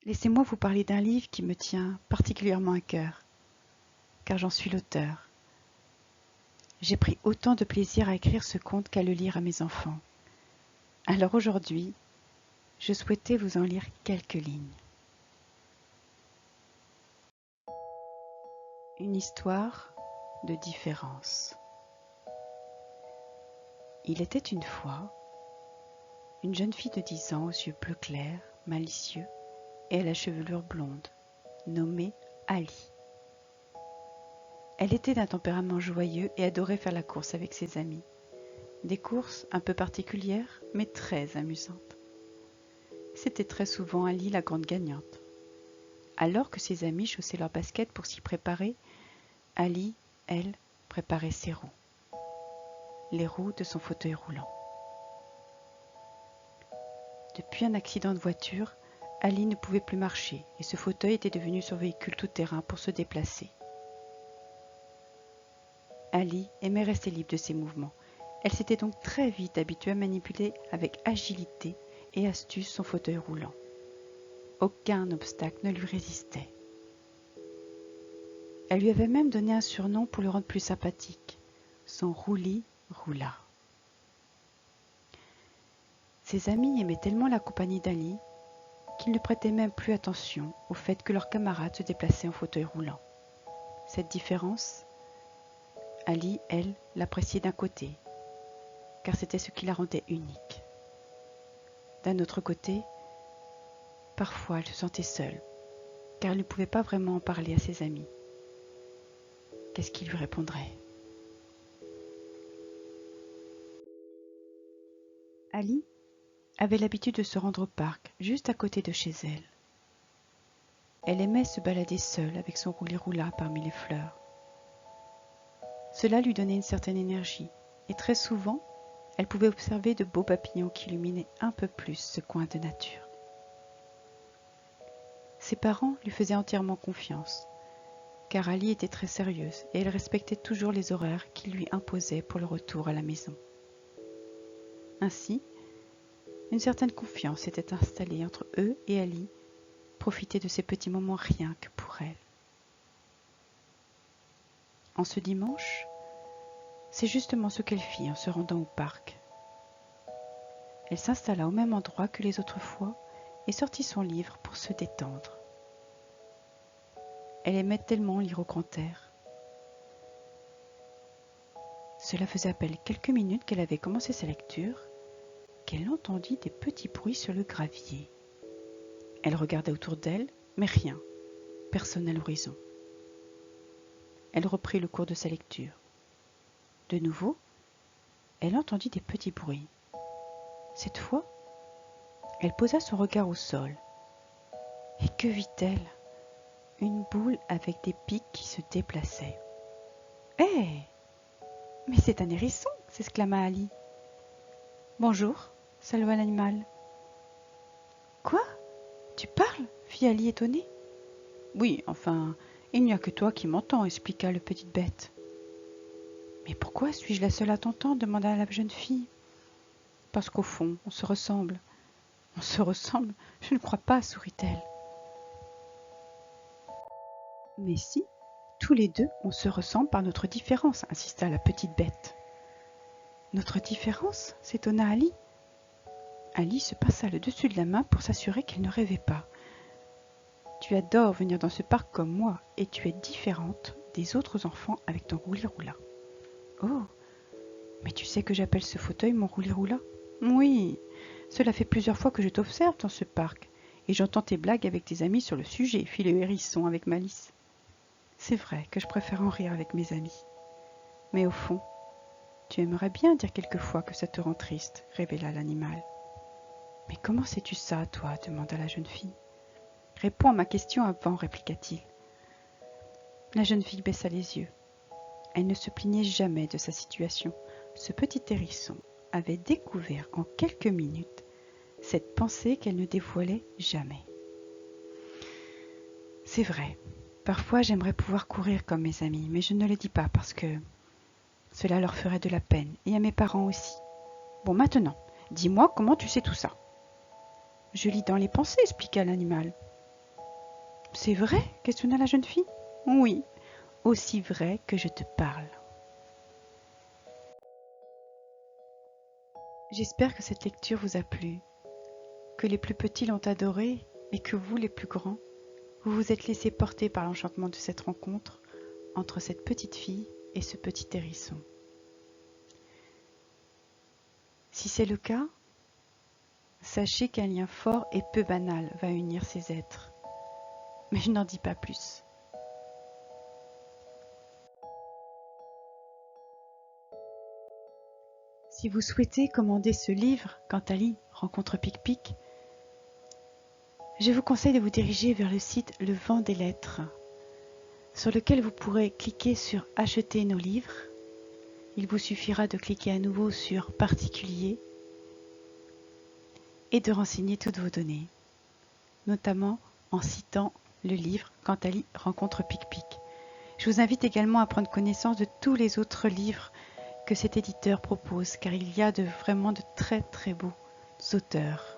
Laissez-moi vous parler d'un livre qui me tient particulièrement à cœur, car j'en suis l'auteur. J'ai pris autant de plaisir à écrire ce conte qu'à le lire à mes enfants. Alors aujourd'hui, je souhaitais vous en lire quelques lignes. Une histoire de différence. Il était une fois une jeune fille de 10 ans aux yeux bleu clair, malicieux et à la chevelure blonde, nommée Ali. Elle était d'un tempérament joyeux et adorait faire la course avec ses amis. Des courses un peu particulières, mais très amusantes. C'était très souvent Ali la grande gagnante. Alors que ses amis chaussaient leurs baskets pour s'y préparer, Ali, elle, préparait ses roues. Les roues de son fauteuil roulant. Depuis un accident de voiture, Ali ne pouvait plus marcher et ce fauteuil était devenu son véhicule tout-terrain pour se déplacer. Ali aimait rester libre de ses mouvements. Elle s'était donc très vite habituée à manipuler avec agilité et astuce son fauteuil roulant. Aucun obstacle ne lui résistait. Elle lui avait même donné un surnom pour le rendre plus sympathique, son rouli-roula. Ses amis aimaient tellement la compagnie d'Ali qu'ils ne prêtaient même plus attention au fait que leurs camarades se déplaçaient en fauteuil roulant. Cette différence, Ali, elle, l'appréciait d'un côté, car c'était ce qui la rendait unique. D'un autre côté, parfois elle se sentait seule, car elle ne pouvait pas vraiment en parler à ses amis. Qu'est-ce qu'ils lui répondraient ? Ali avait l'habitude de se rendre au parc, juste à côté de chez elle. Elle aimait se balader seule avec son rouli-roula parmi les fleurs. Cela lui donnait une certaine énergie, et très souvent, elle pouvait observer de beaux papillons qui illuminaient un peu plus ce coin de nature. Ses parents lui faisaient entièrement confiance, car Ali était très sérieuse et elle respectait toujours les horaires qu'ils lui imposaient pour le retour à la maison. Ainsi, une certaine confiance s'était installée entre eux et Ali, profiter de ces petits moments rien que pour elle. En ce dimanche, c'est justement ce qu'elle fit en se rendant au parc. Elle s'installa au même endroit que les autres fois et sortit son livre pour se détendre. Elle aimait tellement lire au grand air. Cela faisait à peine quelques minutes qu'elle avait commencé sa lecture qu'elle entendit des petits bruits sur le gravier. Elle regarda autour d'elle, mais rien, personne à l'horizon. Elle reprit le cours de sa lecture. De nouveau, elle entendit des petits bruits. Cette fois, elle posa son regard au sol. Et que vit-elle ? Une boule avec des pics qui se déplaçaient. « Hé ! Mais c'est un hérisson !» s'exclama Ali. « Bonjour !» salua l'animal. « Quoi ? Tu parles ?» fit Ali étonné. « Oui, enfin, il n'y a que toi qui m'entends, expliqua le petite bête. »« Mais pourquoi suis-je la seule à t'entendre ?» demanda la jeune fille. « Parce qu'au fond, on se ressemble. »« On se ressemble ? Je ne crois pas, sourit-elle. »« Mais si, tous les deux, on se ressemble par notre différence, insista la petite bête. Notre différence ? S'étonna Ali. Ali se passa le dessus de la main pour s'assurer qu'elle ne rêvait pas. Tu adores venir dans ce parc comme moi et tu es différente des autres enfants avec ton rouli-roula. Oh, mais tu sais que j'appelle ce fauteuil mon rouli-roula ? Oui, cela fait plusieurs fois que je t'observe dans ce parc et j'entends tes blagues avec tes amis sur le sujet, fit le hérisson avec malice. C'est vrai que je préfère en rire avec mes amis. Mais au fond, tu aimerais bien dire quelquefois que ça te rend triste, révéla l'animal. Mais comment sais-tu ça, toi ? Demanda la jeune fille. Réponds à ma question avant, répliqua-t-il. La jeune fille baissa les yeux. Elle ne se plaignait jamais de sa situation. Ce petit hérisson avait découvert en quelques minutes cette pensée qu'elle ne dévoilait jamais. C'est vrai, parfois j'aimerais pouvoir courir comme mes amis, mais je ne le dis pas parce que cela leur ferait de la peine, et à mes parents aussi. Bon, maintenant, dis-moi comment tu sais tout ça. Je lis dans les pensées, expliqua l'animal. C'est vrai ? Questionna la jeune fille. Oui, aussi vrai que je te parle. J'espère que cette lecture vous a plu, que les plus petits l'ont adorée et que vous, les plus grands, vous vous êtes laissés porter par l'enchantement de cette rencontre entre cette petite fille et ce petit hérisson. Si c'est le cas, sachez qu'un lien fort et peu banal va unir ces êtres. Mais je n'en dis pas plus. Si vous souhaitez commander ce livre, quand Ali rencontre Pic-Pic, je vous conseille de vous diriger vers le site Le Vent des Lettres, sur lequel vous pourrez cliquer sur Acheter nos livres. Il vous suffira de cliquer à nouveau sur Particulier et de renseigner toutes vos données, notamment en citant le livre Quand Ali rencontre Pic-Pic. Je vous invite également à prendre connaissance de tous les autres livres que cet éditeur propose, car il y a vraiment de très très beaux auteurs.